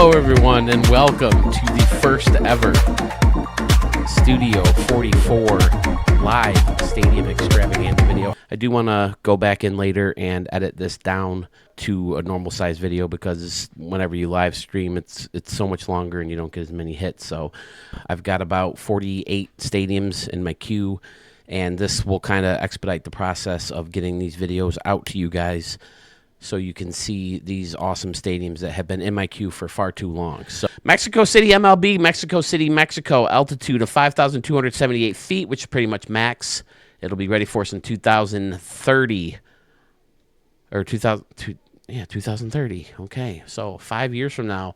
Hello, everyone, and welcome to the first ever Studio 44 live Stadium Extravaganza video. I do want to go back in later and edit this down to a normal size video because whenever you live stream, it's so much longer and you don't get as many hits. So I've got about 48 stadiums in my queue, and this will kind of expedite the process of getting these videos out to you guys, so you can see these awesome stadiums that have been in my queue for far too long. So Mexico City, MLB, Mexico City, Mexico, altitude of 5,278 feet, which is pretty much max. It'll be ready for us in 2030. Or 2030. Okay, so 5 years from now.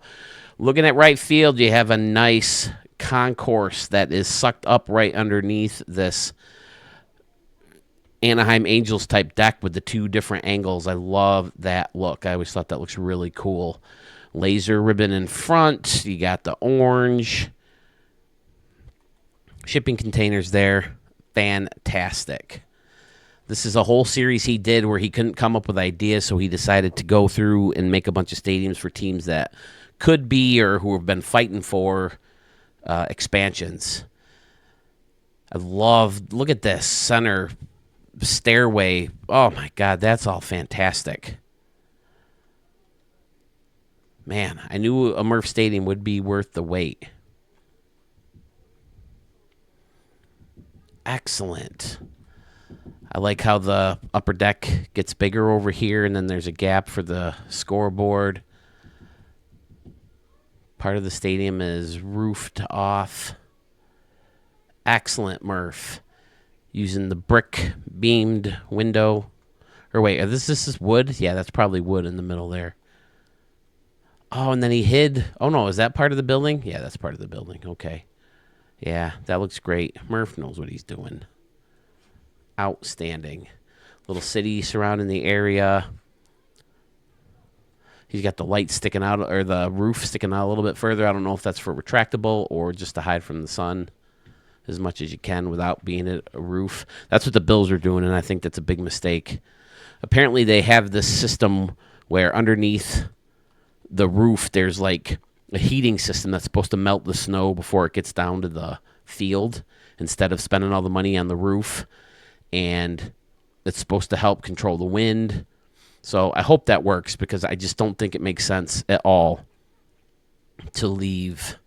Looking at right field, you have a nice concourse that is sucked up right underneath this Anaheim Angels type deck with the two different angles. I love that look. I always thought that looks really cool. Laser ribbon in front. You got the orange. Shipping containers there. Fantastic. This is a whole series he did where he couldn't come up with ideas, so he decided to go through and make a bunch of stadiums for teams that could be or who have been fighting for expansions. I love, look at this center stairway. Oh my God, that's all fantastic. Man, I knew a Murph Stadium would be worth the wait. Excellent. I like how the upper deck gets bigger over here, and then there's a gap for the scoreboard. Part of the stadium is roofed off. Excellent, Murph. Using the brick beamed window. Or wait, this is wood? Yeah, that's probably wood in the middle there. Oh, and then he hid. Oh, no, is that part of the building? Yeah, that's part of the building. Okay. Yeah, that looks great. Murph knows what he's doing. Outstanding. Little city surrounding the area. He's got the light sticking out, or the roof sticking out a little bit further. I don't know if that's for retractable or just to hide from the sun as much as you can without being a roof. That's what the Bills are doing, and I think that's a big mistake. Apparently, they have this system where underneath the roof, there's like a heating system that's supposed to melt the snow before it gets down to the field instead of spending all the money on the roof. And it's supposed to help control the wind. So I hope that works, because I just don't think it makes sense at all to leave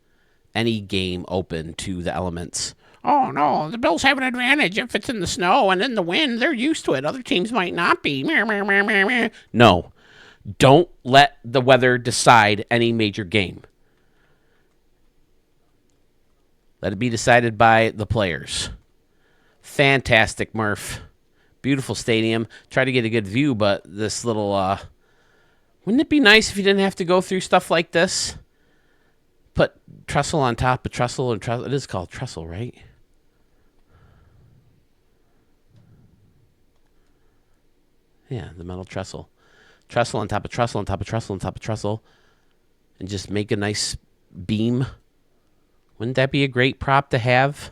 any game open to the elements. Oh, no, the Bills have an advantage if it's in the snow and in the wind. They're used to it. Other teams might not be. No, don't let the weather decide any major game. Let it be decided by the players. Fantastic, Murph. Beautiful stadium. Try to get a good view, but this little... wouldn't it be nice if you didn't have to go through stuff like this? Put trestle on top of trestle and trestle. It is called trestle, right? Yeah, the metal trestle. Trestle on top of trestle on top of trestle on top of trestle. And just make a nice beam. Wouldn't that be a great prop to have?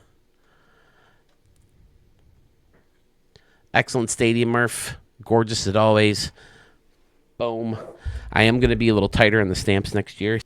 Excellent stadium, Murph. Gorgeous as always. Boom. I am going to be a little tighter on the stamps next year.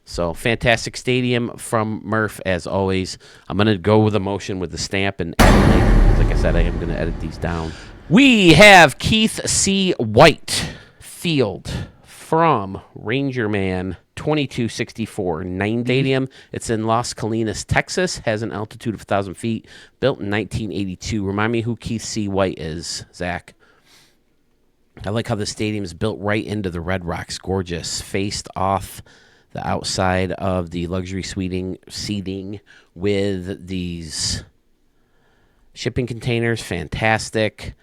So, fantastic stadium from Murph, as always. I'm going to go with emotion with the stamp and edit later. Like I said, I am going to edit these down. We have Keith C. White Field from Ranger Man 2264 9 Stadium. It's in Las Colinas, Texas. Has an altitude of 1,000 feet. Built in 1982. Remind me who Keith C. White is, Zach. I like how the stadium is built right into the Red Rocks. Gorgeous. Faced off the outside of the luxury seating with these shipping containers. Fantastic.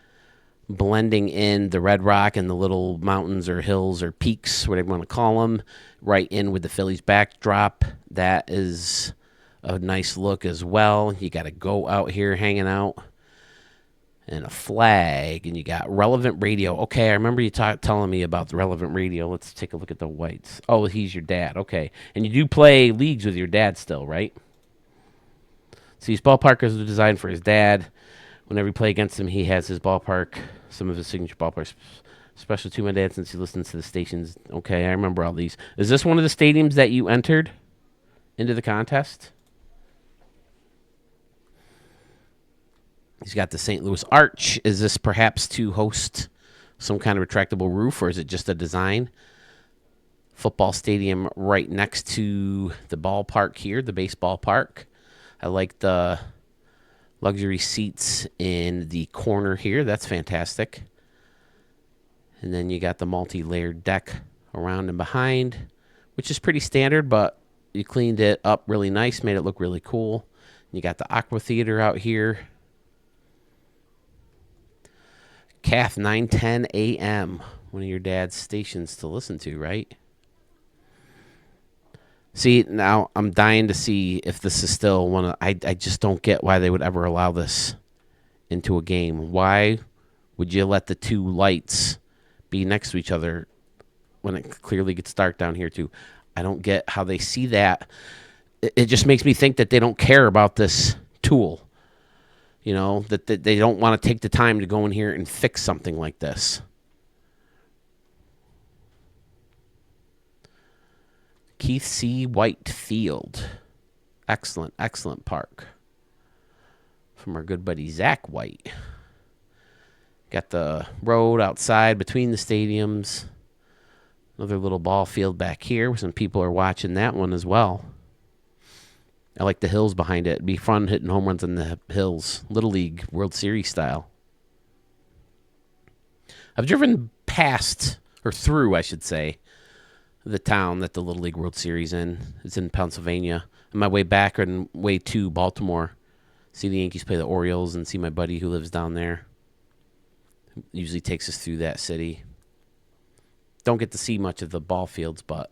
Blending in the Red Rock and the little mountains or hills or peaks, whatever you want to call them, right in with the Phillies backdrop. That is a nice look as well. You got a go out here hanging out. And a flag, and you got relevant radio. Okay, I remember you telling me about the relevant radio. Let's take a look at the Whites. Oh, he's your dad. Okay. And you do play leagues with your dad still, right? So these ballparkers are designed for his dad. Whenever you play against him, he has his ballpark, some of his signature ballparks Special to my dad since he listens to the stations. Okay, I remember all these. Is this one of the stadiums that you entered into the contest? He's got the St. Louis Arch. Is this perhaps to host some kind of retractable roof, or is it just a design? Football stadium right next to the ballpark here, the baseball park. I like the luxury seats in the corner here. That's fantastic. And then you got the multi-layered deck around and behind, which is pretty standard, but you cleaned it up really nice, made it look really cool. You got the Aqua Theater out here. CAF 910 AM, one of your dad's stations to listen to, right? See, now I'm dying to see if this is still one of... I just don't get why they would ever allow this into a game. Why would you let the two lights be next to each other when it clearly gets dark down here too? I don't get how they see that. It just makes me think that they don't care about this tool. You know, that they don't want to take the time to go in here and fix something like this. Keith C. White Field. Excellent, excellent park. From our good buddy Zach White. Got the road outside between the stadiums. Another little ball field back here where some people are watching that one as well. I like the hills behind it. It'd be fun hitting home runs on the hills. Little League, World Series style. I've driven past, or through, I should say, the town that the Little League World Series in. It's in Pennsylvania. On my way back and way to Baltimore. See the Yankees play the Orioles and see my buddy who lives down there. Usually takes us through that city. Don't get to see much of the ball fields, but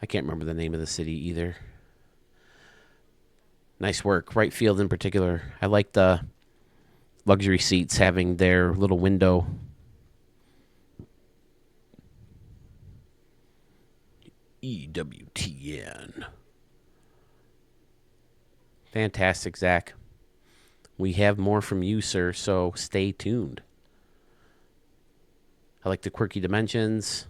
I can't remember the name of the city either. Nice work. Right field in particular. I like the luxury seats having their little window. EWTN. Fantastic, Zach. We have more from you, sir, so stay tuned. I like the quirky dimensions.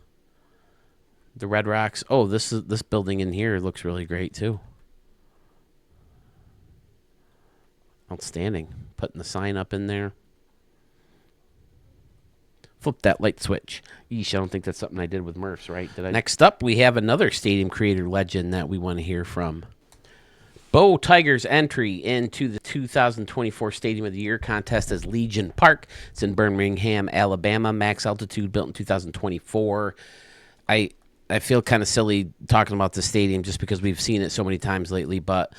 The Red Rocks. Oh, this building in here looks really great, too. Outstanding. Putting the sign up in there. Flip that light switch. Yeesh, I don't think that's something I did with Murphs, right? Did I? Next up, we have another stadium creator legend that we want to hear from. Bo Tiger's entry into the 2024 Stadium of the Year contest as Legion Park. It's in Birmingham, Alabama. Max altitude, built in 2024. I feel kind of silly talking about the stadium just because we've seen it so many times lately, but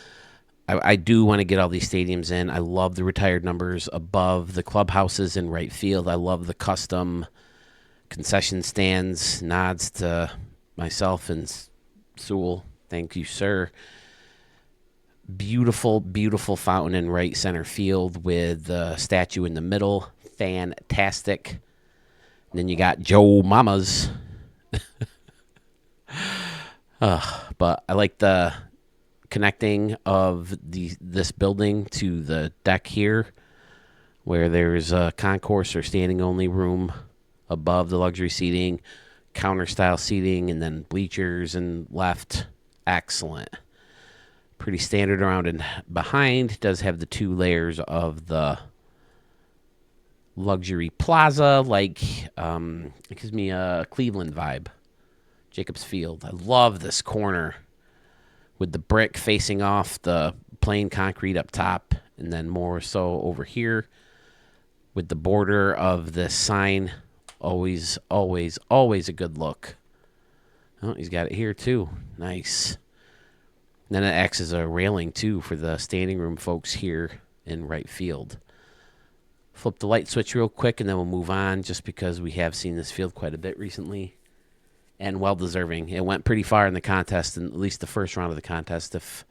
I do want to get all these stadiums in. I love the retired numbers above the clubhouses in right field. I love the custom concession stands. Nods to myself and Sewell. Thank you, sir. Beautiful, beautiful fountain in right center field with the statue in the middle. Fantastic. And then you got Joe Mama's. But I like the connecting of this building to the deck here, where there's a concourse or standing only room above the luxury seating, counter style seating, and then bleachers and left. Excellent. Pretty standard around and behind. Does have the two layers of the luxury plaza, like it gives me a Cleveland vibe. Jacobs Field. I love this corner with the brick facing off the plain concrete up top, and then more so over here with the border of the sign. Always, always, always a good look. Oh, he's got it here too. Nice. And then it acts as a railing too for the standing room folks here in right field. Flip the light switch real quick and then we'll move on, just because we have seen this field quite a bit recently. And well-deserving. It went pretty far in the contest, in at least the first round of the contest, if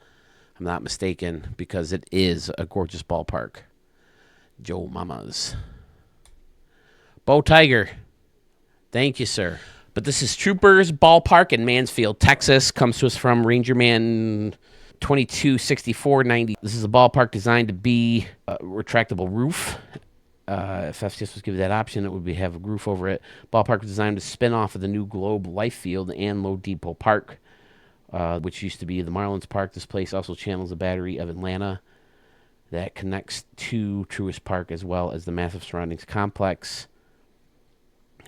I'm not mistaken, because it is a gorgeous ballpark. Joe Mama's. Bo Tiger. Thank you, sir. But this is Troopers Ballpark in Mansfield, Texas. Comes to us from Rangerman 226490. This is a ballpark designed to be a retractable roof. if FCS was given that option, it would be have a roof over it. Ballpark was designed to spin off of the new Globe Life Field and Low Depot Park, which used to be the Marlins Park. This place also channels the Battery of Atlanta that connects to Truist Park, as well as the massive surroundings complex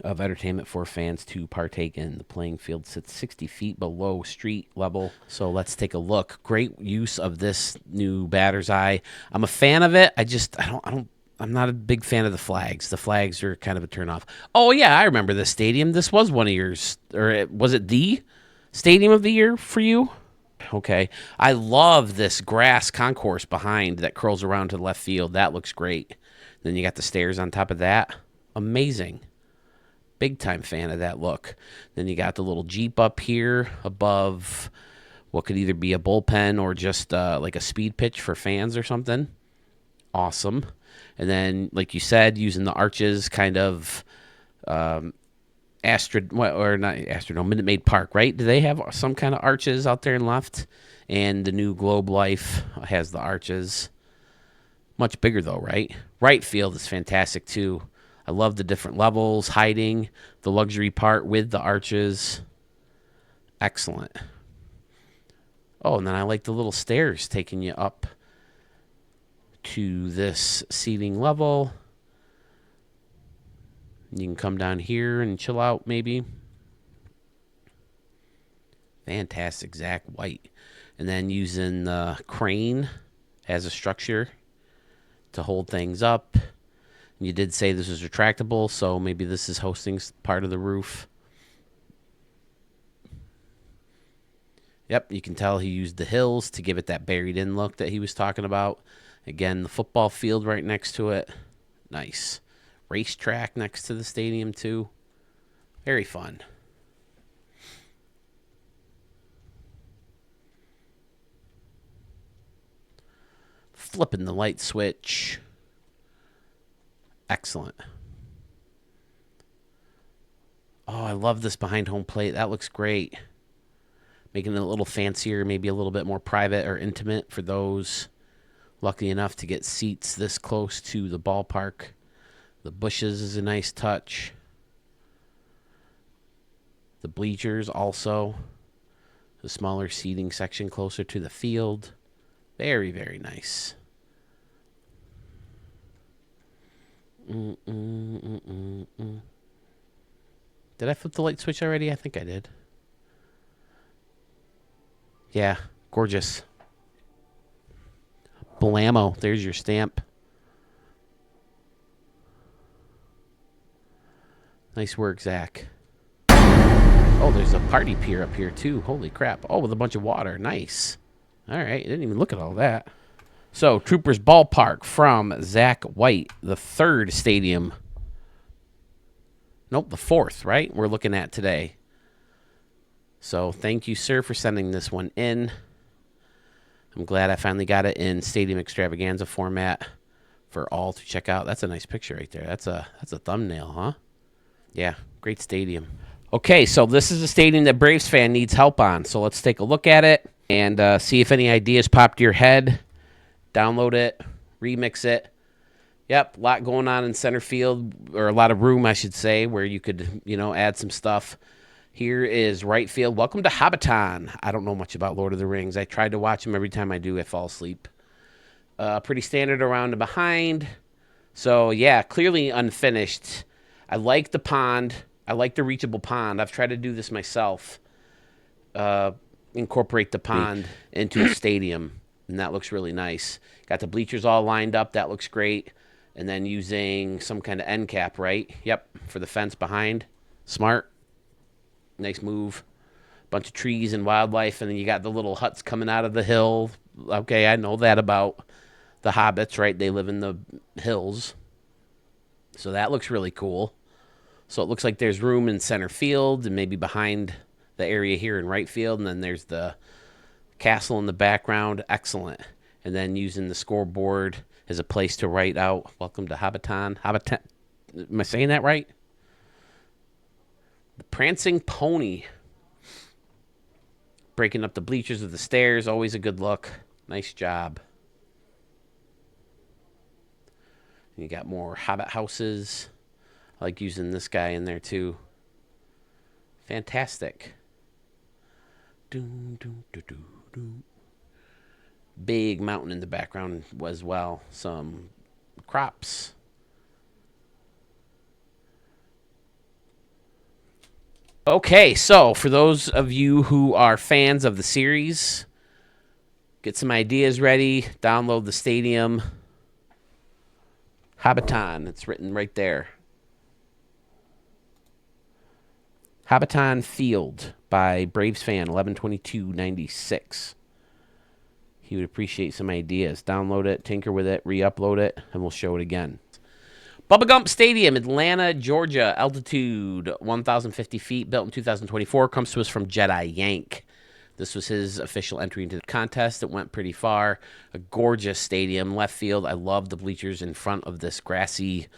of entertainment for fans to partake in. The playing field sits 60 feet below street level. So let's take a look. Great use of this new batter's eye. I'm a fan of it. I'm not a big fan of the flags. The flags are kind of a turnoff. Oh yeah, I remember this stadium. This was one of yours, or was it the stadium of the year for you? Okay. I love this grass concourse behind that curls around to the left field. That looks great. Then you got the stairs on top of that. Amazing. Big time fan of that look. Then you got the little Jeep up here above what could either be a bullpen or just like a speed pitch for fans or something. Awesome. And then, like you said, using the arches, kind of Minute Maid Park, right? Do they have some kind of arches out there in left? And the new Globe Life has the arches. Much bigger though, right? Right field is fantastic too. I love the different levels, hiding, the luxury part with the arches. Excellent. Oh, and then I like the little stairs taking you up to this seating level. You can come down here and chill out maybe. Fantastic, Zach White. And then using the crane as a structure to hold things up. You did say this is retractable, so maybe this is hosting part of the roof. Yep, you can tell he used the hills to give it that buried-in look that he was talking about. Again, the football field right next to it. Nice. Racetrack next to the stadium, too. Very fun. Flipping the light switch. Excellent. Oh, I love this behind home plate. That looks great. Making it a little fancier, maybe a little bit more private or intimate for those lucky enough to get seats this close to the ballpark. The bushes is a nice touch. The bleachers also. The smaller seating section closer to the field. Very, very nice. Did I flip the light switch already? I think I did. Yeah, gorgeous. Blammo. There's your stamp. Nice work, Zach. Oh, there's a party pier up here, too. Holy crap. Oh, with a bunch of water. Nice. All right. Didn't even look at all that. So, Troopers Ballpark from Zach White, the third stadium. Nope, the fourth, right? We're looking at today. So, thank you, sir, for sending this one in. I'm glad I finally got it in Stadium Extravaganza format for all to check out. That's a nice picture right there. That's a thumbnail, huh? Yeah, great stadium. Okay, so this is a stadium that Braves fan needs help on. So let's take a look at it and see if any ideas pop to your head. Download it, remix it. Yep, a lot going on in center field, or a lot of room, I should say, where you could, add some stuff. Here is right field. Welcome to Hobbiton. I don't know much about Lord of the Rings. I tried to watch them. Every time I do, I fall asleep. Pretty standard around and behind. So, yeah, clearly unfinished. I like the pond. I like the reachable pond. I've tried to do this myself. Incorporate the pond into a stadium, and that looks really nice. Got the bleachers all lined up. That looks great. And then using some kind of end cap, right? Yep, for the fence behind. Smart. Nice move. Bunch of trees and wildlife, and then you got the little huts coming out of the hill. Okay, I know that about the hobbits, right? They live in the hills. So that looks really cool. So it looks like there's room in center field and maybe behind the area here in right field, and then there's the castle in the background. Excellent. And then using the scoreboard as a place to write out, welcome to Hobbiton. Hobbiton. Am I saying that right? The Prancing Pony. Breaking up the bleachers with the stairs. Always a good look. Nice job. You got more Hobbit houses. I like using this guy in there too. Fantastic. Big mountain in the background as well. Some crops. Okay, so for those of you who are fans of the series, get some ideas ready. Download the Stadium Hobbiton. It's written right there. Hobbiton Field by Braves fan 11/22/96. He would appreciate some ideas. Download it, tinker with it, re-upload it, and we'll show it again. Bubba Gump Stadium, Atlanta, Georgia. Altitude 1,050 feet. Built in 2024. Comes to us from Jedi Yank. This was his official entry into the contest. It went pretty far. A gorgeous stadium. Left field. I love the bleachers in front of this grassy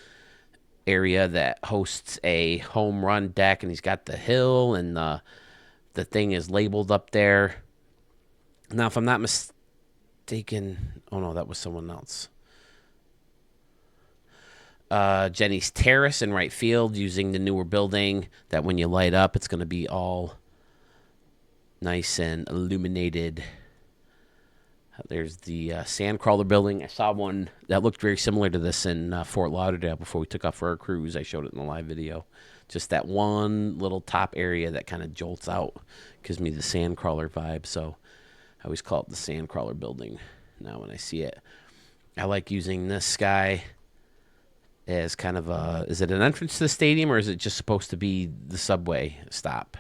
area that hosts a home run deck. And he's got the hill, and the thing is labeled up there. Now, if I'm not mistaken... Oh, no, that was someone else. Jenny's Terrace in right field, using the newer building that when you light up, it's going to be all nice and illuminated. There's the Sandcrawler building. I saw one that looked very similar to this in Fort Lauderdale before we took off for our cruise. I showed it in the live video. Just that one little top area that kind of jolts out. Gives me the Sandcrawler vibe. So I always call it the Sandcrawler building now when I see it. I like using this guy as kind of a... Is it an entrance to the stadium, or is it just supposed to be the subway stop?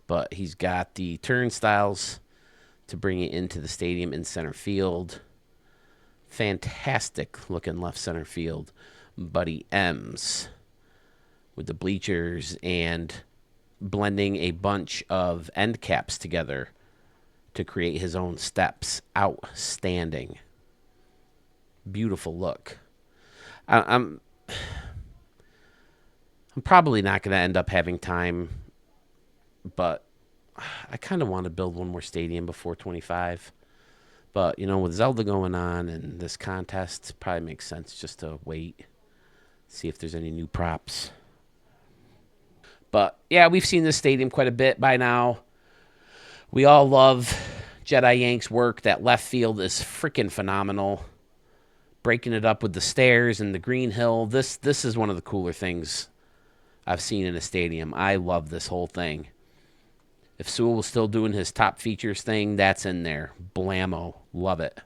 But he's got the turnstiles to bring it into the stadium in center field. Fantastic looking left center field. Buddy M's with the bleachers and blending a bunch of end caps together to create his own steps. Outstanding. Beautiful look. I'm probably not going to end up having time, but I kind of want to build one more stadium before 25. But, you know, with Zelda going on and this contest, it probably makes sense just to wait, see if there's any new props. But, yeah, we've seen this stadium quite a bit by now. We all love Jedi Yank's work. That left field is freaking phenomenal. Breaking it up with the stairs and the green hill. This is one of the cooler things I've seen in a stadium. I love this whole thing. If Sewell was still doing his top features thing, that's in there. Blammo. Love it.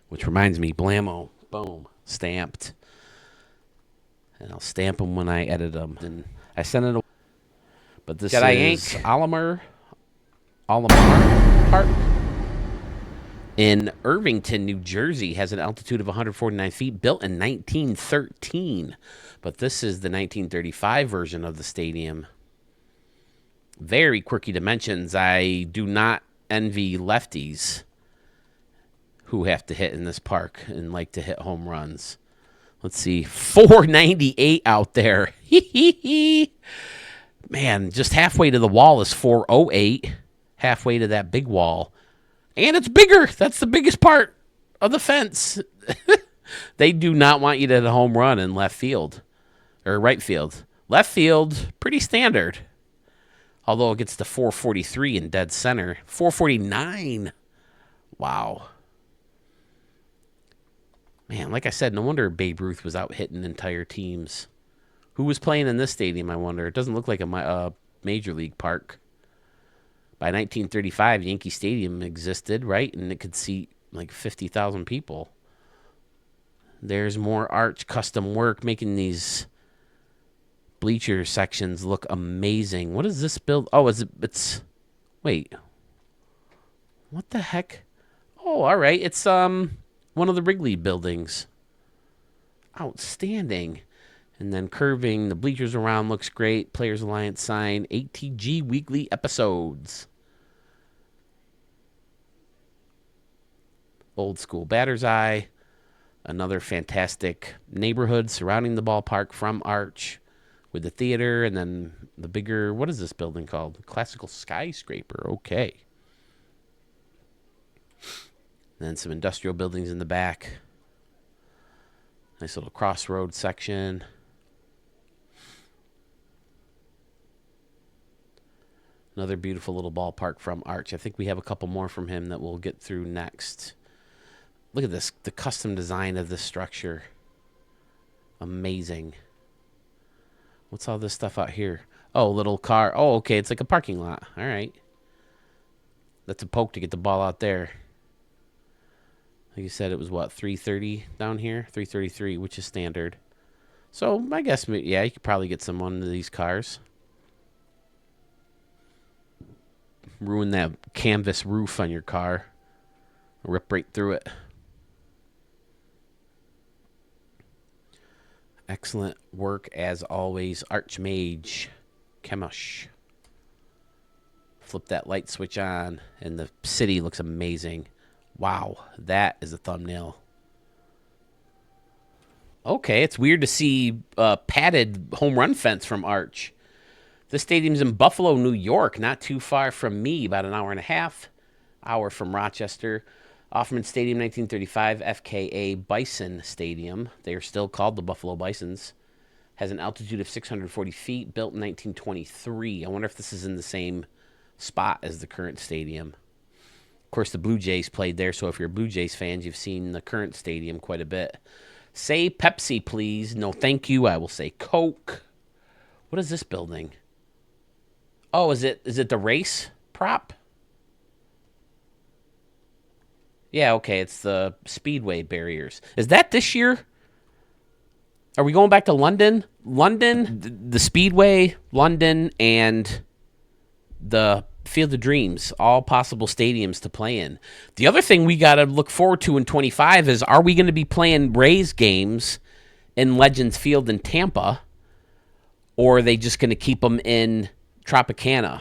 Which reminds me, Blammo. Boom. Stamped. And I'll stamp them when I edit them. And I sent it away. But this Jedi is Yank. Alamar Park in Irvington, New Jersey. Has an altitude of 149 feet. Built in 1913. But this is the 1935 version of the stadium. Very quirky dimensions. I do not envy lefties who have to hit in this park and like to hit home runs. Let's see. 498 out there. Man, just halfway to the wall is 408. Halfway to that big wall. And it's bigger. That's the biggest part of the fence. They do not want you to hit a home run in left field. Or right field. Left field, pretty standard. Although it gets to 443 in dead center. 449. Wow. Man, like I said, no wonder Babe Ruth was out hitting entire teams. Who was playing in this stadium, I wonder? It doesn't look like a major league park. By 1935, Yankee Stadium existed, right? And it could seat like 50,000 people. There's more Arch custom work making these bleacher sections look amazing. What is this build? Oh, it's wait. What the heck? Oh, all right. It's one of the Wrigley buildings. Outstanding. And then curving the bleachers around looks great. Players Alliance sign. ATG weekly episodes. Old school batter's eye. Another fantastic neighborhood surrounding the ballpark from Arch. With the theater and then the bigger, what is this building called? Classical skyscraper. Okay. And then some industrial buildings in the back. Nice little crossroad section. Another beautiful little ballpark from Arch. I think we have a couple more from him that we'll get through next. Look at this, the custom design of this structure. Amazing. What's all this stuff out here? Oh, little car. Oh, okay, it's like a parking lot. All right. That's a poke to get the ball out there. Like you said, it was what, 330 down here? 333, which is standard. So I guess, yeah, you could probably get some one of these cars. Ruin that canvas roof on your car. Rip right through it. Excellent work as always, Archmage Chemush. Flip that light switch on, and the city looks amazing. Wow, that is a thumbnail. Okay, it's weird to see padded home run fence from Arch. This stadium's in Buffalo, New York, not too far from me, about an hour and a half. Hour from Rochester. Offerman Stadium, 1935, FKA Bison Stadium. They are still called the Buffalo Bisons. Has an altitude of 640 feet, built in 1923. I wonder if this is in the same spot as the current stadium. Of course, the Blue Jays played there, so if you're Blue Jays fans, you've seen the current stadium quite a bit. Say Pepsi, please. No, thank you. I will say Coke. What is this building? Oh, is it the race prop? Yeah, okay, it's the Speedway barriers. Is that this year? Are we going back to London? London, the Speedway, London, and the Field of Dreams, all possible stadiums to play in. The other thing we got to look forward to in 25 is, are we going to be playing Rays games in Legends Field in Tampa, or are they just going to keep them in Tropicana?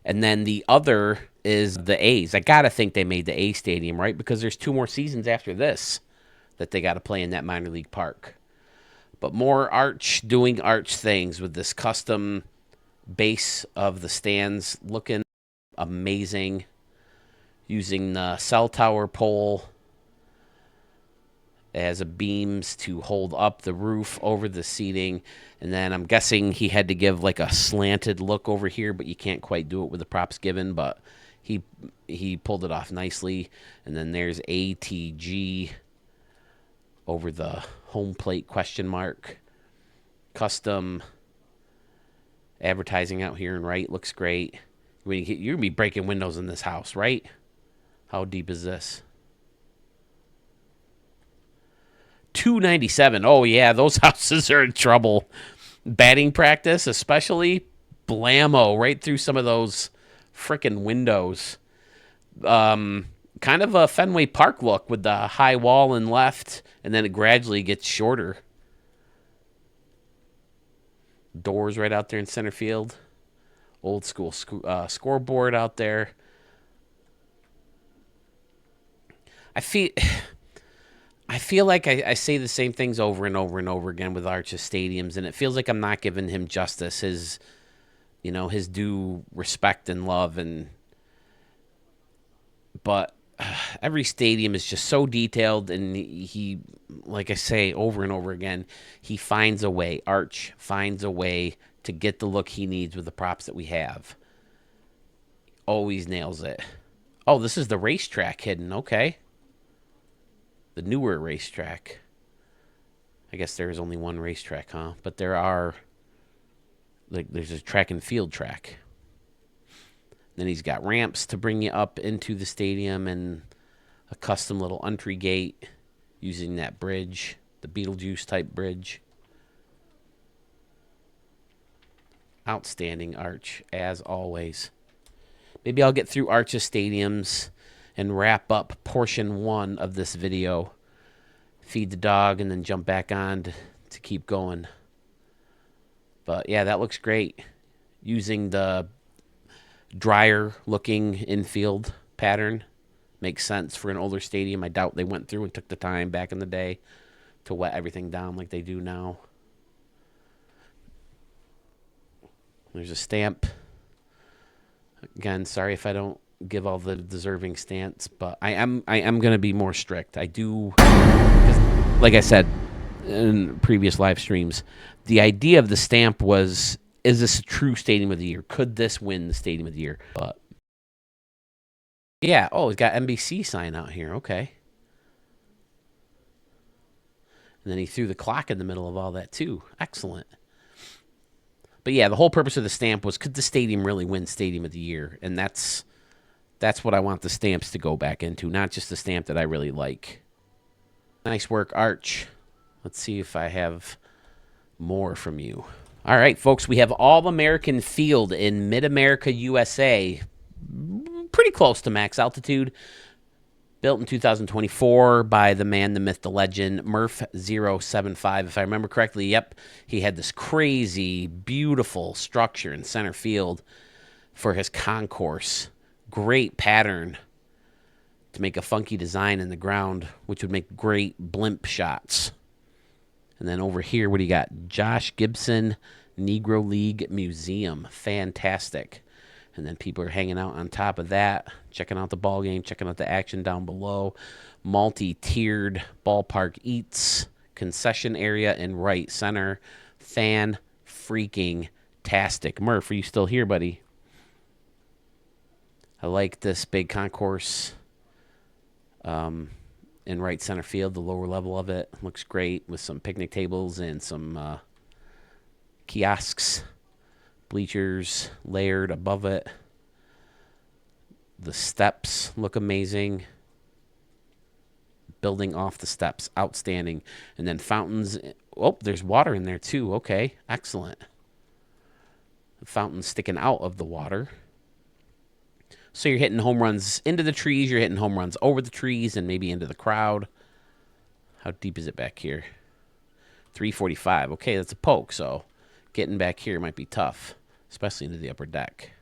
And then the other is the A's. I got to think they made the A Stadium, right? Because there's 2 more seasons after this that they got to play in that minor league park. But more Arch doing Arch things with this custom base of the stands looking amazing, using the cell tower pole as a beams to hold up the roof over the seating. And then I'm guessing he had to give like a slanted look over here, but you can't quite do it with the props given, but he pulled it off nicely. And then there's ATG over the home plate question mark. Custom advertising out here and right looks great. You're going to be breaking windows in this house, right? How deep is this? 297. Oh, yeah, those houses are in trouble. Batting practice, especially, blammo, right through some of those frickin' windows. Kind of a Fenway Park look with the high wall and left, and then it gradually gets shorter. Doors right out there in center field. Old school scoreboard out there. I feel like I say the same things over and over and over again with Arch's stadiums, and it feels like I'm not giving him justice, his due respect and love, but every stadium is just so detailed, and he, like I say over and over again, he finds a way. Arch finds a way to get the look he needs with the props that we have. Always nails it. Oh, this is the racetrack hidden. Okay. The newer racetrack. I guess there is only one racetrack, huh? But there are, like, there's a track and field track. Then he's got ramps to bring you up into the stadium and a custom little entry gate using that bridge, the Beetlejuice type bridge. Outstanding Arch, as always. Maybe I'll get through Arch's stadiums and wrap up portion 1 of this video. Feed the dog and then jump back on to keep going. But yeah, that looks great. Using the drier looking infield pattern. Makes sense for an older stadium. I doubt they went through and took the time back in the day to wet everything down like they do now. There's a stamp. Again, sorry if I don't give all the deserving stamps, but I am going to be more strict. I do, like I said, in previous live streams. The idea of the stamp was, is this a true Stadium of the Year? Could this win the Stadium of the Year? But yeah, oh, it's got NBC sign out here. Okay. And then he threw the clock in the middle of all that too. Excellent. But yeah, the whole purpose of the stamp was, could the stadium really win Stadium of the Year? And that's what I want the stamps to go back into, not just the stamp that I really like. Nice work, Arch. Let's see if I have more from you. All right, folks, we have All-American Field in Mid-America, USA. Pretty close to max altitude. Built in 2024 by the man, the myth, the legend, Murph075. If I remember correctly, yep, he had this crazy, beautiful structure in center field for his concourse. Great pattern to make a funky design in the ground, which would make great blimp shots. And then over here, what do you got? Josh Gibson, Negro League Museum. Fantastic. And then people are hanging out on top of that, checking out the ball game, checking out the action down below. Multi-tiered ballpark eats, concession area in right center. Fan-freaking-tastic. Murph, are you still here, buddy? I like this big concourse in right center field. The lower level of it looks great with some picnic tables and some kiosks. Bleachers layered above it. The steps look amazing. Building off the steps, outstanding. And then fountains. Oh, there's water in there too. Okay, excellent. The fountains sticking out of the water. So you're hitting home runs into the trees. You're hitting home runs over the trees and maybe into the crowd. How deep is it back here? 345. Okay, that's a poke, so getting back here might be tough, especially into the upper deck.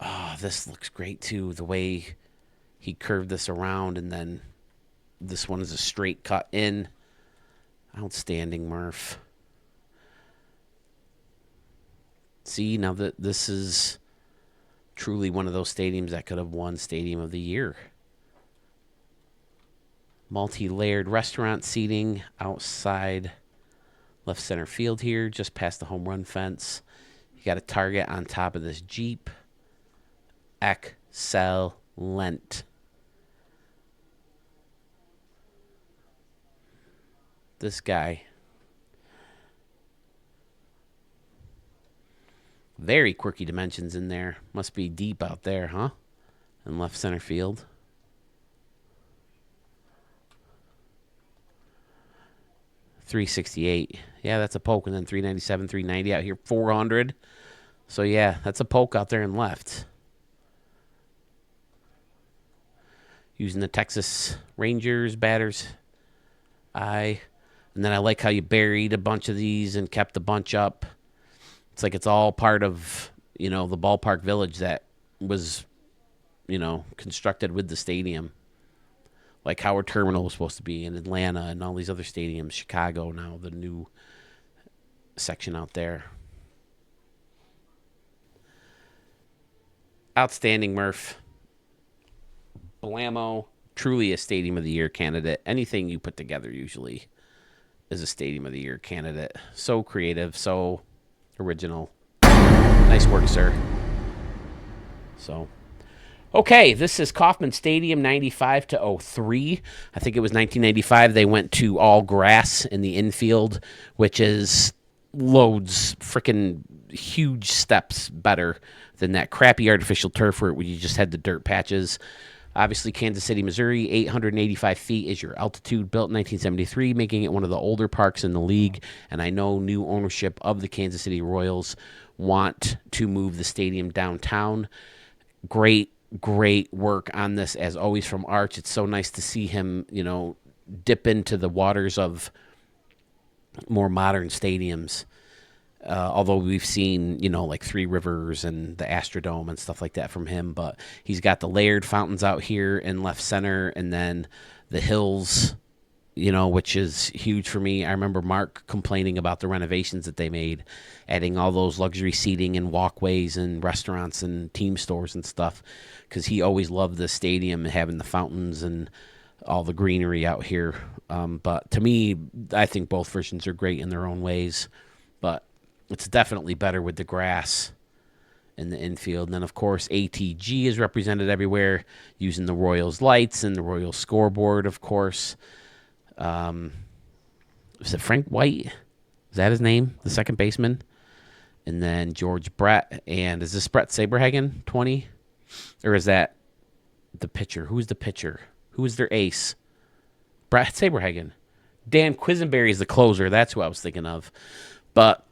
Oh, this looks great, too. The way he curved this around, and then this one is a straight cut in. Outstanding, Murph. See, now that this is truly one of those stadiums that could have won Stadium of the Year. Multi-layered restaurant seating outside left center field here, just past the home run fence. You got a target on top of this Jeep. Excellent. This guy. Very quirky dimensions in there. Must be deep out there, huh? In left center field. $368. Yeah, that's a poke. And then $397, $390 out here. $400. So, yeah, that's a poke out there in left. Using the Texas Rangers batters eye. And then I like how you buried a bunch of these and kept a bunch up. It's like it's all part of, the ballpark village that was, constructed with the stadium. Like Howard Terminal was supposed to be in Atlanta and all these other stadiums. Chicago now, the new section out there. Outstanding, Murph. Blammo, truly a Stadium of the Year candidate. Anything you put together usually is a Stadium of the Year candidate. So creative, so original. Nice work, sir. So, okay, this is Kauffman Stadium 95 to 03. I think it was 1995. They went to all grass in the infield, which is loads, freaking huge steps better than that crappy artificial turf where you just had the dirt patches. Obviously, Kansas City, Missouri, 885 feet is your altitude, built in 1973, making it one of the older parks in the league. And I know new ownership of the Kansas City Royals want to move the stadium downtown. Great work on this, as always, from Arch. It's so nice to see him, dip into the waters of more modern stadiums. Although we've seen, like Three Rivers and the Astrodome and stuff like that from him. But he's got the layered fountains out here in left center, and then the hills, which is huge for me. I remember Mark complaining about the renovations that they made, adding all those luxury seating and walkways and restaurants and team stores and stuff, because he always loved the stadium and having the fountains and all the greenery out here. But to me, I think both versions are great in their own ways. But it's definitely better with the grass in the infield. And then, of course, ATG is represented everywhere using the Royals lights and the Royals scoreboard, of course. Is it Frank White? Is that his name? The second baseman? And then George Brett. And is this Brett Saberhagen, 20? Or is that the pitcher? Who's the pitcher? Who is their ace? Brett Saberhagen. Dan Quisenberry is the closer. That's who I was thinking of. But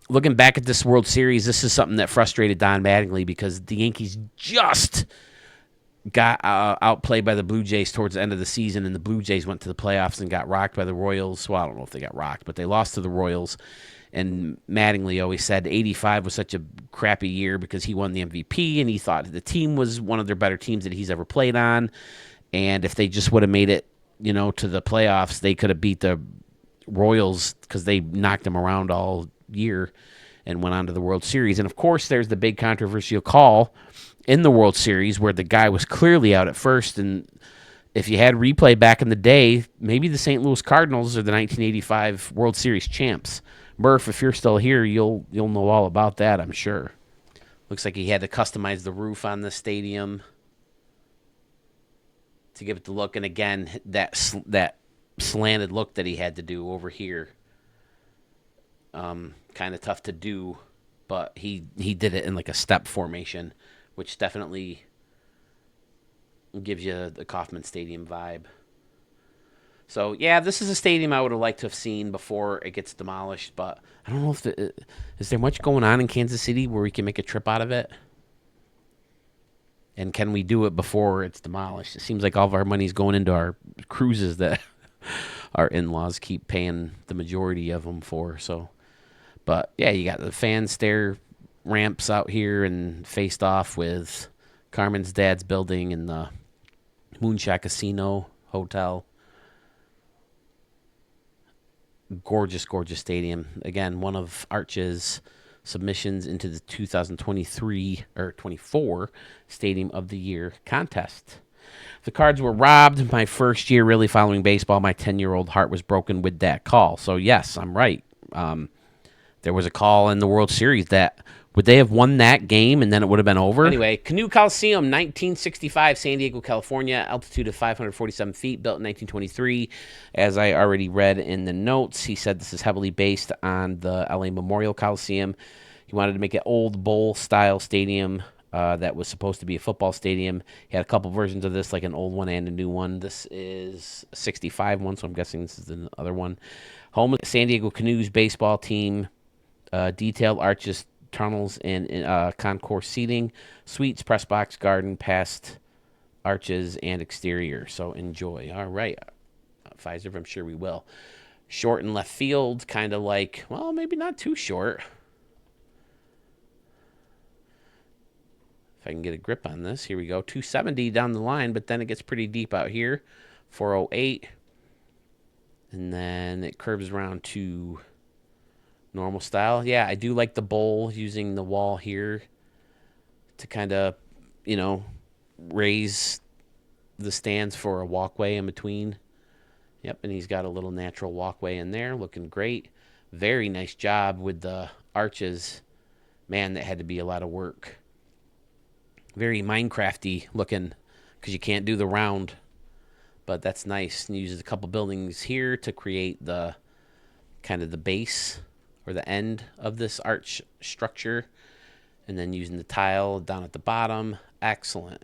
looking back at this World Series, this is something that frustrated Don Mattingly because the Yankees just got outplayed by the Blue Jays towards the end of the season, and the Blue Jays went to the playoffs and got rocked by the Royals. Well, I don't know if they got rocked, but they lost to the Royals. And Mattingly always said 85 was such a crappy year because he won the MVP, and he thought the team was one of their better teams that he's ever played on. And if they just would have made it, to the playoffs, they could have beat the Royals because they knocked them around all year and went on to the World Series. And, of course, there's the big controversial call in the World Series where the guy was clearly out at first. And if you had replay back in the day, maybe the St. Louis Cardinals are the 1985 World Series champs. Murph, if you're still here, you'll know all about that, I'm sure. Looks like he had to customize the roof on the stadium to give it the look. And again, that slanted look that he had to do over here, kind of tough to do, but he did it in like a step formation, which definitely gives you the Kauffman Stadium vibe. So, yeah, this is a stadium I would have liked to have seen before it gets demolished, but I don't know if is there much going on in Kansas City where we can make a trip out of it? And can we do it before it's demolished? It seems like all of our money's going into our cruises that our in-laws keep paying the majority of them for. So, but, yeah, you got the fan stair ramps out here and faced off with Carmen's dad's building and the Moonshot Casino Hotel. Gorgeous, gorgeous stadium. Again, one of Arch's submissions into the 2023 or 24 Stadium of the Year contest. The Cards were robbed. My first year really following baseball, my 10-year-old heart was broken with that call. So, yes, I'm right. There was a call in the World Series that would they have won that game and then it would have been over? Anyway, Canoe Coliseum, 1965, San Diego, California, altitude of 547 feet, built in 1923. As I already read in the notes, he said this is heavily based on the LA Memorial Coliseum. He wanted to make an old bowl-style stadium that was supposed to be a football stadium. He had a couple versions of this, like an old one and a new one. This is a 65 one, so I'm guessing this is the other one. Home of San Diego Canoes baseball team. Detailed arches, tunnels, and concourse seating, suites, press box, garden, past arches, and exterior. So enjoy. All right. Pfizer, I'm sure we will. Short and left field, kind of like, well, maybe not too short. If I can get a grip on this. Here we go. 270 down the line, but then it gets pretty deep out here. 408. And then it curves around to normal style. Yeah, I do like the bowl using the wall here to kind of, raise the stands for a walkway in between. Yep, and he's got a little natural walkway in there, looking great. Very nice job with the arches. Man, that had to be a lot of work. Very Minecrafty looking because you can't do the round, but that's nice. And uses a couple buildings here to create the kind of the base or the end of this arch structure, and then using the tile down at the bottom. Excellent.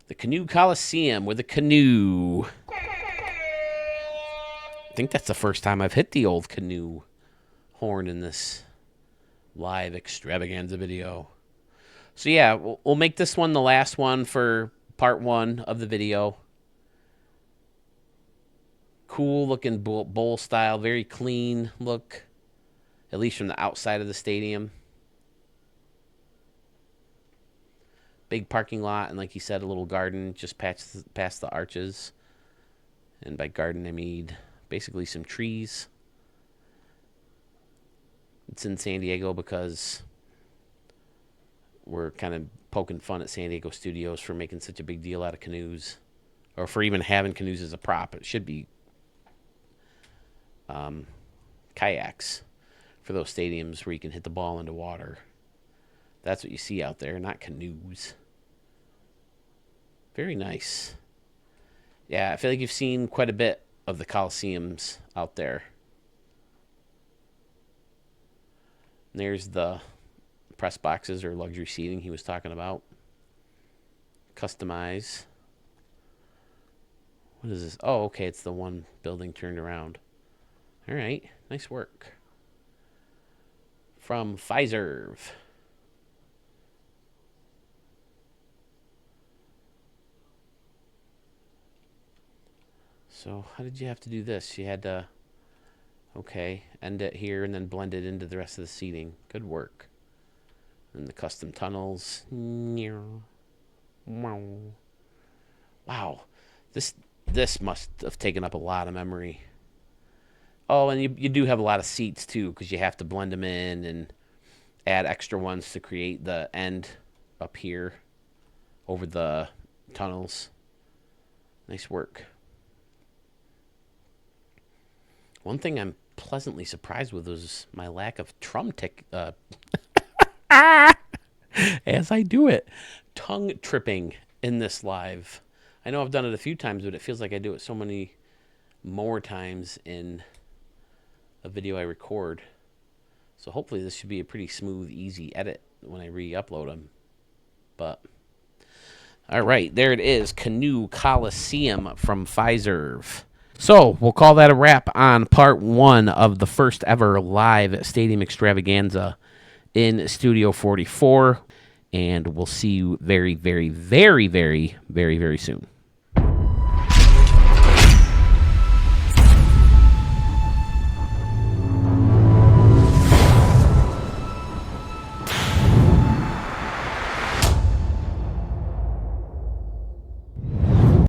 The Canoe Coliseum with a canoe. I think that's the first time I've hit the old canoe horn in this live extravaganza video. So yeah, we'll make this one the last one for part one of the video. Cool looking bowl style, very clean look, at least from the outside of the stadium. Big parking lot, and like he said, a little garden just past the arches. And by garden, I mean basically some trees. It's in San Diego because we're kind of poking fun at San Diego studios for making such a big deal out of canoes or for even having canoes as a prop. It should be kayaks for those stadiums where you can hit the ball into water. That's what you see out there, not canoes. Very nice. Yeah, I feel like you've seen quite a bit of the Coliseums out there. There's the press boxes or luxury seating he was talking about. Customize. What is this? Oh, okay, it's the one building turned around. All right, nice work. From Pfizer. So how did you have to do this? You had to, okay, end it here and then blend it into the rest of the seating. Good work. And the custom tunnels. Wow, this must have taken up a lot of memory. Oh, and you do have a lot of seats too, because you have to blend them in and add extra ones to create the end up here over the tunnels. Nice work. One thing I'm pleasantly surprised with was my lack of as I do it, tongue tripping in this live. I know I've done it a few times, but it feels like I do it so many more times in a video I record. So hopefully this should be a pretty smooth, easy edit when I re-upload them. But all right, there it is, Canoe Coliseum from Pfizer. So we'll call that a wrap on part 1 of the first ever live Stadium Extravaganza in Studio 44. And we'll see you very, very, very, very, very, very soon.